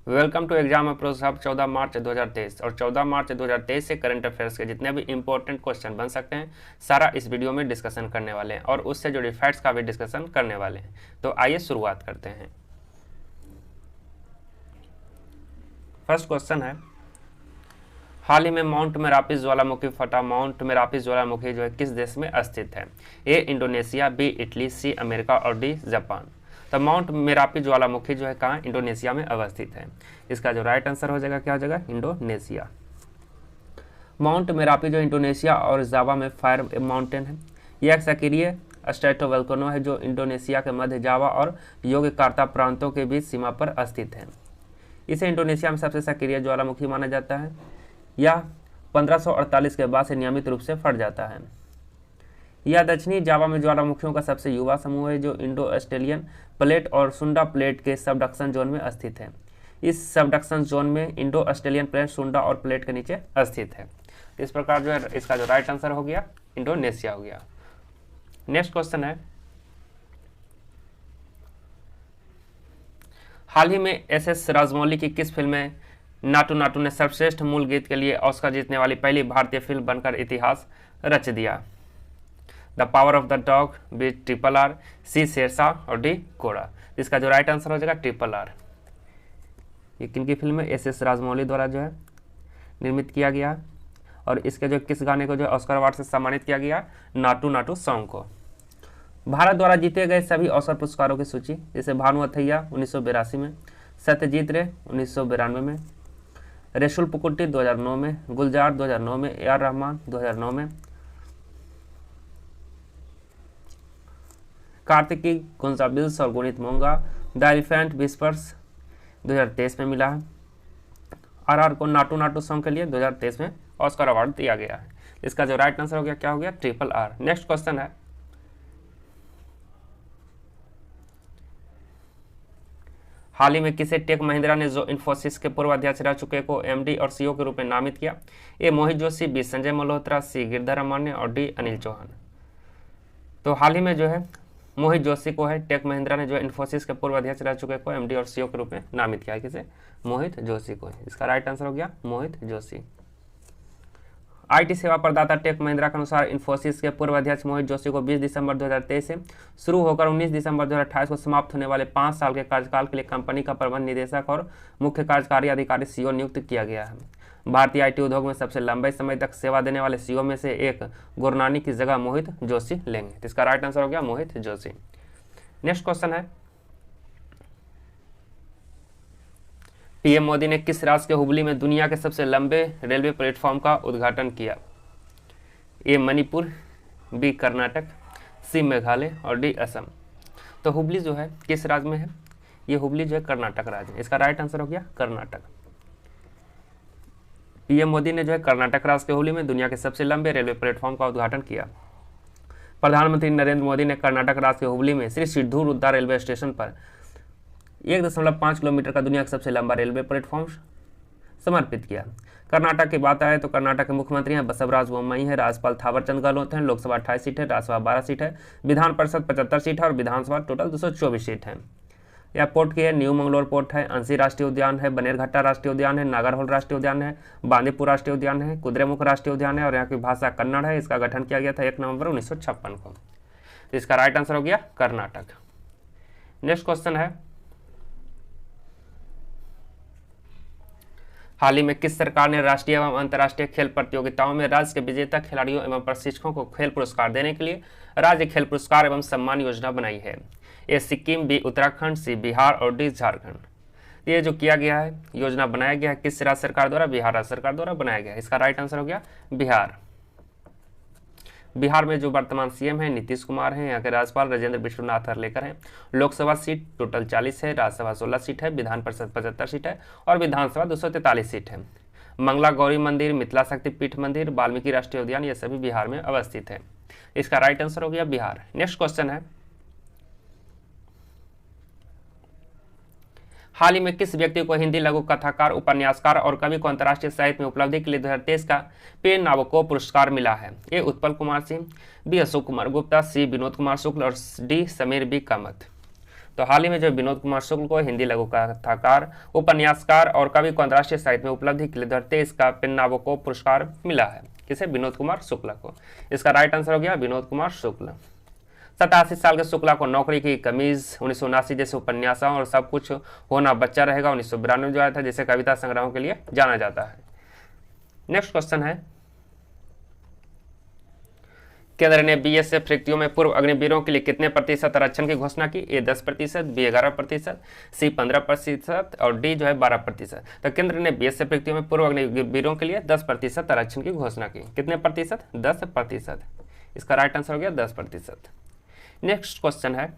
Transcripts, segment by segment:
Welcome to exam approach hub 14 March 2023 और 14 March 2023 से current affairs के जितने भी इंपॉर्टेंट क्वेश्चन बन सकते हैं सारा इस वीडियो में डिस्कशन करने वाले हैं और उससे जुड़े फैक्ट्स का भी डिस्कशन करने वाले हैं। तो आइए शुरुआत करते हैं। फर्स्ट क्वेश्चन है, हाल ही में माउंट मेरापिस ज्वालामुखी फटा। माउंट मेरापिस ज्वालामुखी जो है किस देश में स्थित है? A Indonesia, B Italy, C America और डी जापान। तो माउंट मेरापिस ज्वालामुखी जो है कहाँ? इंडोनेशिया में अवस्थित है। इसका जो राइट आंसर हो जाएगा क्या हो जाएगा? इंडोनेशिया। माउंट मेरापिस जो इंडोनेशिया और जावा में फायर माउंटेन है। यह एक सक्रिय स्ट्रेटोवोल्केनो है जो इंडोनेशिया के मध्य जावा और योग्यकार्ता प्रांतों के बीच सीमा पर स्थित है। इसे इंडोनेशिया में सबसे सक्रिय ज्वालामुखी माना जाता है। यह 1548 के बाद से नियमित रूप से फट जाता है। यह दक्षिणी जावा में ज्वालामुखियों का सबसे युवा समूह है जो इंडो ऑस्ट्रेलियन प्लेट और सुंडा प्लेट के सबडक्शन जोन में स्थित है। इस सबडक्शन जोन में इंडो ऑस्ट्रेलियन प्लेट सुंडा और प्लेट के नीचे स्थित है। इस प्रकार जो है इसका जो राइट आंसर हो गया इंडोनेशिया हो गया। नेक्स्ट क्वेश्चन है, हाल ही में एस राजमौली की किस फिल्म में नाटू नाटू ने सर्वश्रेष्ठ मूल गीत के लिए ऑस्कर जीतने वाली पहली भारतीय फिल्म बनकर इतिहास रच दिया? The power of the dog, B triple R, C Shershaah और डी घोड़ा। इसका जो राइट आंसर हो जाएगा ट्रिपल आर। ये किनकी फिल्म है? एस राजमौली द्वारा जो है निर्मित किया गया और इसके जो किस गाने को जो ऑस्कर अवार्ड से सम्मानित किया गया? नाटू नाटू सॉन्ग को। भारत द्वारा जीते गए सभी ऑस्कर पुरस्कारों की सूची, जैसे भानु अथैया 1982 में, सत्यजीत रे 1992 में, रेशुल पुकुट्टी 2009 में, गुलजार 2009 में, ए आर रहमान 2009 में, कार्तिकी गोंजाबिल्स और गुणित मोंगा द एलिफेंट विस्पर्स 2023 में मिला है। आरआर को नाटू नाटू सॉन्ग के लिए 2023 में ऑस्कर अवार्ड दिया गया है। इसका जो राइट आंसर हो गया क्या हो गया? Triple R. नेक्स्ट क्वेश्चन है, हाल ही में किसे टेक महिंद्रा ने जो इन्फोसिस के पूर्व अध्यक्ष रह चुके को एमडी और सीईओ के रूप में नामित किया? ए मोहित जोशी, बी संजय मल्होत्रा, सी गिरधर अमान्य और डी अनिल चौहान। तो हाल ही में जो है मोहित जोशी को है टेक महिंद्रा ने जो इन्फोसिस के पूर्व अध्यक्ष रह चुके को एमडी और सीईओ के रूप में नामित किया है। किसे? मोहित जोशी को। इसका राइट आंसर हो गया मोहित जोशी। आईटी सेवा प्रदाता टेक महिंद्रा के अनुसार इन्फोसिस के पूर्व अध्यक्ष मोहित जोशी को 20 दिसंबर 2023 से शुरू होकर 19 दिसंबर 2028 को समाप्त होने वाले 5 साल के कार्यकाल के लिए कंपनी का प्रबंध निदेशक और मुख्य कार्यकारी अधिकारी सीईओ नियुक्त किया गया है। भारतीय आईटी उद्योग में सबसे लंबे समय तक सेवा देने वाले सीईओ में से एक गुरनानी की जगह मोहित जोशी लेंगे। तो इसका राइट आंसर हो गया मोहित जोशी। नेक्स्ट क्वेश्चन है, पीएम मोदी ने किस राज्य के हुबली में दुनिया के सबसे लंबे रेलवे प्लेटफॉर्म का उद्घाटन किया? ए मणिपुर, बी कर्नाटक, सी मेघालय और डी असम। तो हुबली जो है किस राज्य में है? ये हुबली जो है कर्नाटक राज्य में। इसका राइट आंसर हो गया कर्नाटक। पीएम मोदी ने जो है कर्नाटक राज्य के हुबली में दुनिया के सबसे लंबे रेलवे प्लेटफॉर्म का उद्घाटन किया। प्रधानमंत्री नरेंद्र मोदी ने कर्नाटक राज्य के हुबली में श्री सिद्धू रुद्रा रेलवे स्टेशन पर 1.5 किलोमीटर का दुनिया का सबसे लंबा रेलवे प्लेटफॉर्म समर्पित किया। कर्नाटक की बात आए तो कर्नाटक के मुख्यमंत्री हैं बसवराज बोम्मई है, राज्यपाल थावरचंद गहलोत हैं, लोकसभा 28 सीट है, राज्यसभा 12 सीट है, विधान परिषद 75 सीट है और विधानसभा टोटल 224 सीट है। यह पोर्ट की है, न्यू मंगलोर पोर्ट है, अंसी राष्ट्रीय उद्यान है, बनेरघट्टा राष्ट्रीय उद्यान है, नागरहोल राष्ट्रीय उद्यान है, बांदीपुर राष्ट्रीय उद्यान है, कुद्रेमुख राष्ट्रीय उद्यान है और यहाँ की भाषा कन्नड़ है। इसका गठन किया गया था 1 नवंबर 1956 को। तो इसका राइट आंसर हो गया कर्नाटक। नेक्स्ट क्वेश्चन है, हाल ही में किस सरकार ने राष्ट्रीय एवं अंतर्राष्ट्रीय खेल प्रतियोगिताओं में राज्य के विजेता खिलाड़ियों एवं प्रशिक्षकों को खेल पुरस्कार देने के लिए राज्य खेल पुरस्कार एवं सम्मान योजना बनाई है? ए सिक्किम, बी उत्तराखंड, सी बिहार और डी झारखंड। ये जो किया गया है योजना बनाया गया है किस राज्य सरकार द्वारा? बिहार राज्य सरकार द्वारा बनाया गया है। इसका राइट आंसर हो गया बिहार। बिहार में जो वर्तमान सीएम है नीतीश कुमार हैं, यहाँ के राज्यपाल राजेंद्र विश्वनाथ अर्लेकर हैं। लोकसभा सीट टोटल 40 है, राज्यसभा 16 सीट है, विधान परिषद 75 सीट है और विधानसभा 243 सीट है। मंगला गौरी मंदिर, मिथिला शक्तिपीठ मंदिर, वाल्मीकि राष्ट्रीय उद्यान ये सभी बिहार में अवस्थित है। इसका राइट आंसर हो गया बिहार। नेक्स्ट क्वेश्चन है, हाल ही में किस व्यक्ति को हिंदी लघु कथाकार, उपन्यासकार और कवि को अंतर्राष्ट्रीय साहित्य में उपलब्धि के लिए 2023 का पे नाबोकोव पुरस्कार मिला है? ए उत्पल कुमार सिंह, बी अशोक कुमार गुप्ता, सी विनोद कुमार शुक्ल और डी समीर बी कामत। तो हाल ही में जो विनोद कुमार शुक्ल को हिंदी लघु कथाकार, उपन्यासकार और कवि को अंतर्राष्ट्रीय साहित्य में उपलब्धि के लिए धरते इसका पेन्नाबोको पुरस्कार मिला है। किसे? विनोद कुमार शुक्ला को। इसका राइट आंसर हो गया विनोद कुमार शुक्ल। 87 साल के शुक्ला को नौकरी की कमीज, 1979 जैसे उपन्यासों और सब कुछ होना बच्चा रहेगा 1992 जो आया था, जिसे कविता संग्रहों के लिए जाना जाता है। नेक्स्ट क्वेश्चन है, केंद्र ने बीएसएफ रिक्तियों में पूर्व अग्निवीरों के लिए कितने प्रतिशत आरक्षण की घोषणा की? ए 10%, बी 11%, सी 15% और डी जो है 12%। तो केंद्र ने बीएसएफ रिक्तियों में पूर्व अग्निवीरों के लिए 10% आरक्षण की घोषणा की। कितने प्रतिशत? 10%। इसका राइट आंसर हो गया 10%। नेक्स्ट क्वेश्चन है,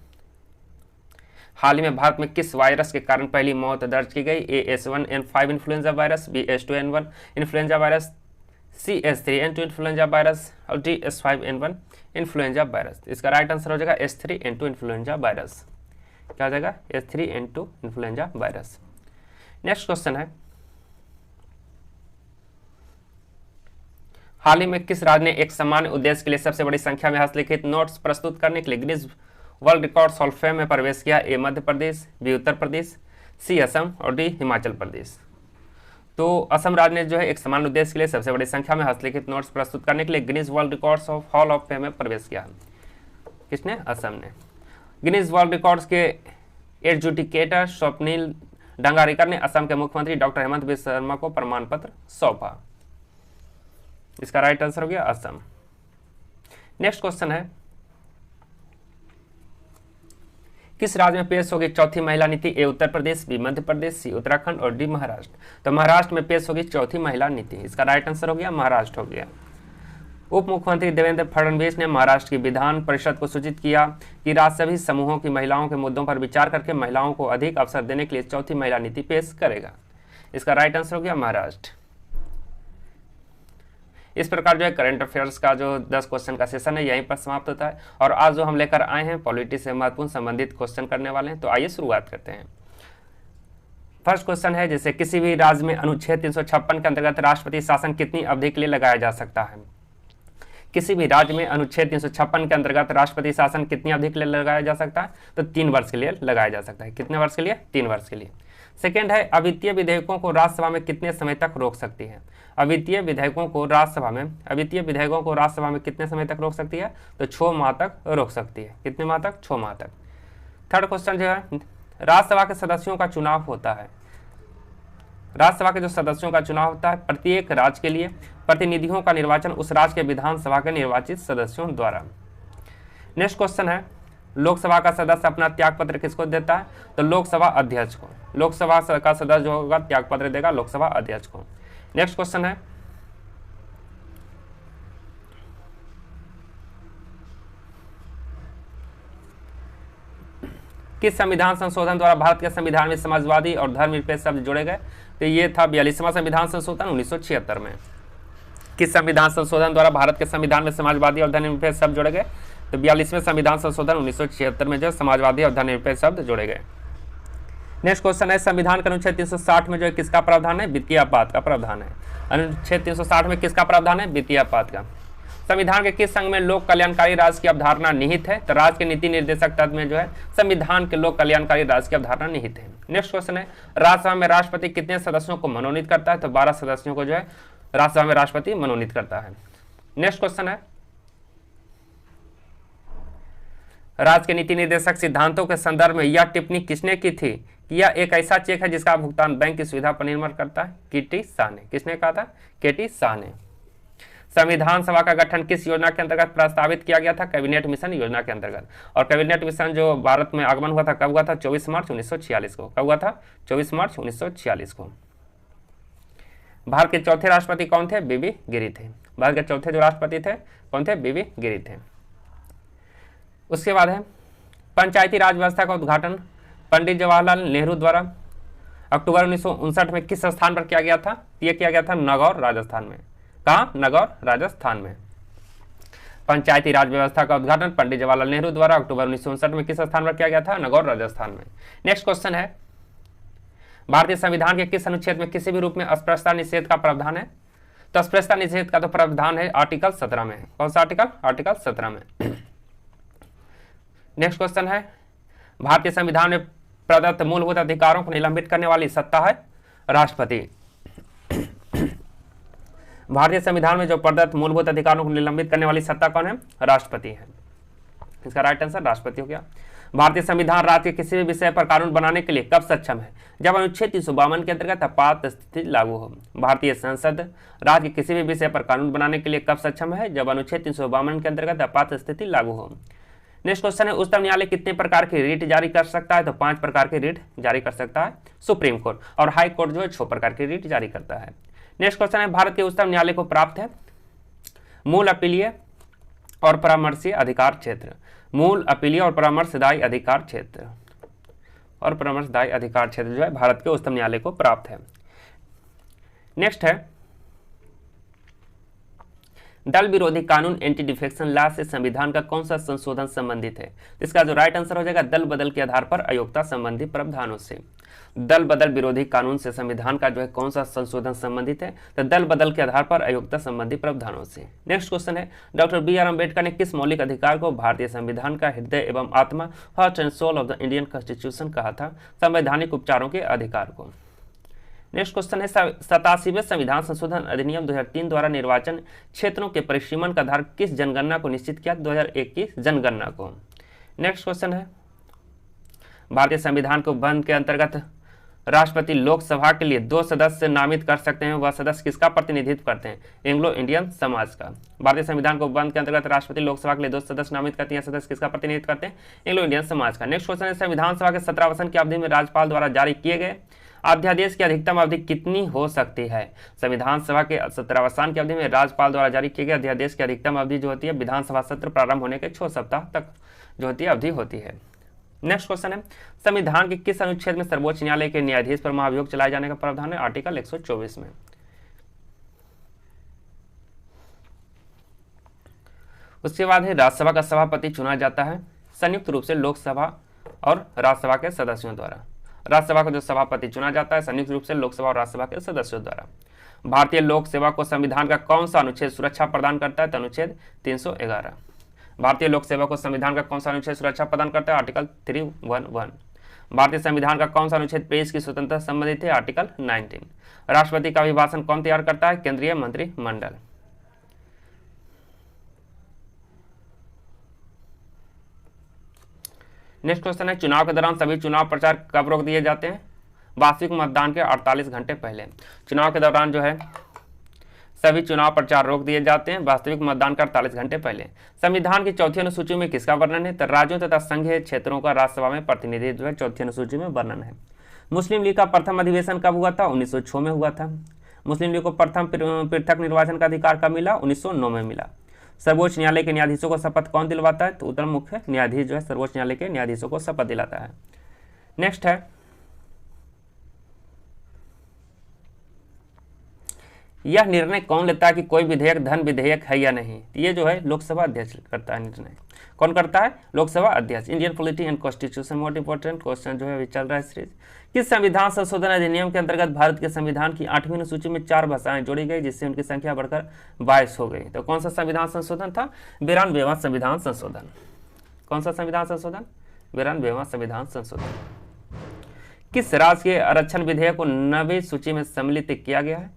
हाल ही में भारत में किस वायरस के कारण पहली मौत दर्ज की गई? A H1N5 influenza virus, B H2N1 influenza virus, C H3N2 influenza virus और डी H5N1 इन्फ्लुएंजा वायरस। इसका राइट आंसर हो जाएगा H3N2 इन्फ्लुएंजा वायरस। क्या हो जाएगा? H3N2 influenza virus. Next question है, हाल ही में किस राज्य ने एक सामान्य उद्देश्य के लिए सबसे बड़ी संख्या में हस्तलिखित नोट्स प्रस्तुत करने के लिए Guinness world records hall of fame में प्रवेश किया? ए मध्य प्रदेश, बी उत्तर प्रदेश, सी असम और डी हिमाचल प्रदेश। तो असम राज्य ने जो है एक समान उद्देश्य के लिए सबसे बड़ी संख्या में हस्तलिखित नोट्स प्रस्तुत करने के लिए Guinness world records hall of fame में प्रवेश किया। किसने? असम ने। गिनीज वर्ल्ड रिकॉर्ड्स के एडजुडिकेटर स्वप्निल डंगारेकर ने असम के मुख्यमंत्री डॉक्टर हेमंत बिस्वा शर्मा को प्रमाण पत्र सौंपा। इसका राइट आंसर हो गया असम। नेक्स्ट क्वेश्चन है, किस राज्य में पेश होगी चौथी महिला नीति? ए उत्तर प्रदेश, बी मध्य प्रदेश, सी उत्तराखंड और डी महाराष्ट्र। तो महाराष्ट्र में पेश होगी चौथी महिला नीति। इसका राइट आंसर हो गया महाराष्ट्र हो गया। उप मुख्यमंत्री देवेंद्र फडणवीस ने महाराष्ट्र की विधान परिषद को सूचित किया कि राज्य सभी समूहों की महिलाओं के मुद्दों पर विचार करके महिलाओं को अधिक अवसर देने के लिए चौथी महिला नीति पेश करेगा। इसका राइट आंसर हो गया महाराष्ट्र। इस प्रकार जो है करंट अफेयर्स का जो 10 क्वेश्चन का सेशन है यहीं पर समाप्त होता है। और आज जो हम लेकर आए हैं पॉलिटी से महत्वपूर्ण संबंधित क्वेश्चन करने वाले हैं। तो आइए शुरुआत करते हैं। फर्स्ट क्वेश्चन है, जैसे किसी भी राज्य में अनुच्छेद 356 के अंतर्गत राष्ट्रपति शासन कितनी अवधि के लिए लगाया जा सकता है? किसी भी राज्य में अनुच्छेद 356 के अंतर्गत राष्ट्रपति शासन कितनी अवधि के लिए लगाया जा सकता है? तो 3 वर्ष के लिए लगाया जा सकता है। कितने वर्ष के लिए? 3 वर्ष के लिए। सेकेंड है, अवित्तीय विधेयकों को राज्यसभा में कितने समय तक रोक सकती है? अवित्तीय विधेयकों को राज्यसभा में कितने समय तक रोक सकती है? तो 6 माह तक रोक सकती है। कितने माह तक? 6 माह तक। थर्ड क्वेश्चन जो है, राज्यसभा के सदस्यों का चुनाव होता है। राज्यसभा के जो सदस्यों का चुनाव होता है, प्रत्येक राज्य के लिए प्रतिनिधियों का निर्वाचन उस राज्य के विधानसभा के निर्वाचित सदस्यों द्वारा। नेक्स्ट क्वेश्चन है, लोकसभा का सदस्य अपना त्याग पत्र किसको देता है? तो लोकसभा अध्यक्ष को। लोकसभा का सदस्य जो होगा त्याग पत्र देगा लोकसभा अध्यक्ष को। नेक्स्ट क्वेश्चन है, किस संविधान संशोधन द्वारा भारत के संविधान में समाजवादी और धर्मनिरपेक्ष शब्द जोड़े गए? तो ये था 42वां संविधान संशोधन 1976 में। किस संविधान संशोधन द्वारा भारत के संविधान में समाजवादी और धर्मनिरपेक्ष शब्द जोड़े गए? तो 42वें संविधान संशोधन 1976 में जो समाजवादी और धर्मनिरपेक्ष शब्द जोड़े गए। नेक्स्ट क्वेश्चन है, संविधान के अनुच्छेद 360 में जो किसका प्रावधान है? वित्तीय आपात का प्रावधान है। अनुच्छेद 360 में किसका प्रावधान है? वित्तीय आपात का। संविधान के किस संघ में लोक कल्याणकारी राज्य की अवधारणा निहित है? तो राज्य के नीति निर्देशक तत्व में जो है संविधान के लोक कल्याणकारी राज्य की अवधारणा निहित है। नेक्स्ट क्वेश्चन है, राज्यसभा में राष्ट्रपति कितने सदस्यों को मनोनीत करता है? तो 12 सदस्यों को जो है राज्यसभा में राष्ट्रपति मनोनीत करता है। नेक्स्ट क्वेश्चन है, राज्य के नीति निर्देशक सिद्धांतों के संदर्भ में यह टिप्पणी किसने की थी कि यह एक ऐसा चेक है जिसका भुगतान बैंक की सुविधा पर निर्भर करता है? केटी शाह ने। किसने कहा था? केटी शाह ने। संविधान सभा का गठन किस योजना के अंतर्गत प्रस्तावित किया गया था? कैबिनेट मिशन योजना के अंतर्गत। और कैबिनेट मिशन जो भारत में आगमन हुआ था कब हुआ था? 24 मार्च 1946 को। कब हुआ था? 24 मार्च 1946 को। भारत के चौथे राष्ट्रपति कौन थे? बीबी गिरी थे। भारत के चौथे जो राष्ट्रपति थे कौन थे? बीबी गिरी थे। उसके बाद है, पंचायती राज व्यवस्था का उद्घाटन पंडित जवाहरलाल नेहरू द्वारा अक्टूबर 1959 में किस स्थान पर किया गया था? यह किया गया था नागौर राजस्थान में। कहाँ? नागौर राजस्थान में। पंचायती राज व्यवस्था का उद्घाटन पंडित जवाहरलाल नेहरू द्वारा अक्टूबर 1959 में किस स्थान पर किया गया था? नागौर राजस्थान में। नेक्स्ट क्वेश्चन है, भारतीय संविधान के किस अनुच्छेद में किसी भी रूप में अस्पृश्यता निषेध का प्रावधान है? तो अस्पृश्यता निषेध का तो प्रावधान है आर्टिकल 17 में। कौन सा आर्टिकल? आर्टिकल 17 में। नेक्स्ट क्वेश्चन है, भारतीय संविधान में प्रदत्त मूलभूत अधिकारों को निलंबित करने वाली सत्ता है राष्ट्रपति। भारतीय संविधान में जो प्रदत्त मूलभूत अधिकारों को निलंबित करने वाली सत्ता कौन है? राष्ट्रपति है। इसका राइट आंसर राष्ट्रपति हो गया। भारतीय संविधान राज्य के किसी भी विषय पर कानून बनाने के लिए कब सक्षम है? जब अनुच्छेद 352 के अंतर्गत आपात स्थिति लागू हो। भारतीय संसद राज्य के किसी भी विषय पर कानून बनाने के लिए कब सक्षम है? जब अनुच्छेद 352 के अंतर्गत आपात स्थिति लागू हो। नेक्स्ट क्वेश्चन है, उच्चतम न्यायालय कितने प्रकार की रिट जारी कर सकता है? तो 5 प्रकार की रिट जारी कर सकता है सुप्रीम कोर्ट, और हाई कोर्ट जो है 6 प्रकार की रिट जारी करता है। नेक्स्ट क्वेश्चन है, भारत के उच्चतम न्यायालय को प्राप्त है मूल अपीलीय और परामर्शी अधिकार क्षेत्र। मूल अपीलीय और परामर्शदायी अधिकार क्षेत्र, और परामर्शदायी अधिकार क्षेत्र जो है भारत के उच्चतम न्यायालय को प्राप्त है। नेक्स्ट है, दल विरोधी कानून एंटी डिफेक्शन लॉ से संविधान का कौन सा संशोधन संबंधित है? इसका जो राइट आंसर हो जाएगा दल बदल के आधार पर अयोग्यता संबंधी प्रावधानों से। दल बदल विरोधी कानून से संविधान का जो है कौन सा संशोधन संबंधित है? तो दल बदल के आधार पर अयोग्यता संबंधी प्रावधानों से। नेक्स्ट क्वेश्चन है, डॉक्टर बी.आर. अम्बेडकर ने किस मौलिक अधिकार को भारतीय संविधान का हृदय एवं आत्मा, heart and soul of the Indian Constitution कहा था? संवैधानिक उपचारों के अधिकार को। नेक्स्ट क्वेश्चन है, 87वें संविधान संशोधन अधिनियम 2003 द्वारा निर्वाचन क्षेत्रों के परिसीमन का आधार किस जनगणना को निश्चित किया? 2001 की जनगणना को। नेक्स्ट क्वेश्चन है, भारतीय संविधान के उपबंध के अंतर्गत राष्ट्रपति लोकसभा के लिए 2 सदस्य नामित कर सकते हैं, वह सदस्य किसका प्रतिनिधित्व करते हैं? एंग्लो इंडियन समाज का। भारतीय संविधान के उपबंध के अंतर्गत राष्ट्रपति लोकसभा के लिए 2 सदस्य नामित करते हैं, सदस्य किसका प्रतिनिधित्व करते हैं? एंग्लो इंडियन समाज का। नेक्स्ट क्वेश्चन है, संविधान सभा के 17 वर्षन की अवधि में राज्यपाल द्वारा जारी किए गए अध्यादेश की अधिकतम अवधि कितनी हो सकती है? संविधान सभा के 17 की अवधि में राज्यपाल द्वारा जारी किए गए अध्यादेश की अधिकतम अवधि जो होती है विधानसभा सत्र प्रारंभ होने के 6 सप्ताह तक जो होती है अवधि होती है। नेक्स्ट क्वेश्चन है, संविधान के किस अनुच्छेद में सर्वोच्च न्यायालय के न्यायाधीश पर महाभियोग चलाए जाने का प्रावधान है? आर्टिकल 124 में। उसके बाद है, राज्यसभा का सभापति चुना जाता है संयुक्त रूप से लोकसभा और राज्यसभा के सदस्यों द्वारा। राज्यसभा का जो सभापति चुना जाता है संयुक्त रूप से लोकसभा और राज्यसभा के सदस्यों द्वारा। भारतीय लोक सेवा को संविधान का कौन सा अनुच्छेद सुरक्षा प्रदान करता है? तो अनुच्छेद 311। भारतीय लोक सेवा को संविधान का कौन सा अनुच्छेद सुरक्षा प्रदान करता है? आर्टिकल 311। भारतीय संविधान का कौन सा अनुच्छेद प्रेस की स्वतंत्रता संबंधित है? आर्टिकल 19। राष्ट्रपति का अभिभाषण कौन तैयार करता है? केंद्रीय मंत्रिमंडल। नेक्स्ट क्वेश्चन है, चुनाव के दौरान सभी चुनाव प्रचार कब रोक दिए जाते हैं? वास्तविक मतदान के 48 घंटे पहले। चुनाव के दौरान जो है सभी चुनाव प्रचार रोक दिए जाते हैं वास्तविक मतदान का 48 घंटे पहले। संविधान की चौथी अनुसूची में किसका वर्णन है? तो राज्यों तथा संघीय क्षेत्रों का राज्यसभा में प्रतिनिधित्व जो है चौथी अनुसूची में वर्णन है। मुस्लिम लीग का प्रथम अधिवेशन कब हुआ था? 1906 में हुआ था। मुस्लिम लीग को प्रथम पृथक निर्वाचन का अधिकार कब मिला? 1909 में मिला। सर्वोच्च न्यायालय के न्यायाधीशों को शपथ कौन दिलवाता है? तो उत्तर मुख्य न्यायाधीश जो है सर्वोच्च न्यायालय के न्यायाधीशों को शपथ दिलाता है। नेक्स्ट है, यह निर्णय कौन लेता है कि कोई विधेयक धन विधेयक है या नहीं? ये जो है लोकसभा अध्यक्ष करता है निर्णय। कौन करता है? लोकसभा अध्यक्ष। Indian polity and constitution, most important question जो है अभी चल रहा है सीरीज। किस संविधान संशोधन अधिनियम के अंतर्गत भारत के संविधान की 8वीं अनुसूची में 4 भाषाएं जोड़ी गई, जिससे उनकी संख्या बढ़कर 22 हो गई? तो कौन सा संविधान संशोधन था? 92वां संविधान संशोधन। कौन सा संविधान संशोधन? 92वां संविधान संशोधन। किस राज्य के आरक्षण विधेयक को नवी सूची में सम्मिलित किया गया है?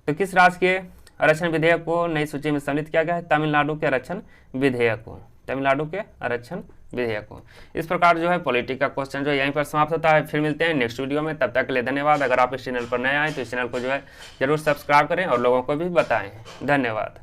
तो किस राज्य के आरक्षण विधेयक को नई सूची में सम्मिलित किया गया है? तमिलनाडु के आरक्षण विधेयक को। तमिलनाडु के आरक्षण विधेयक को। इस प्रकार जो है पॉलिटी का क्वेश्चन जो है यहीं पर समाप्त होता है। फिर मिलते हैं नेक्स्ट वीडियो में, तब तक के लिए धन्यवाद। अगर आप इस चैनल पर नए आए तो इस चैनल को जो है जरूर सब्सक्राइब करें और लोगों को भी बताएं। धन्यवाद।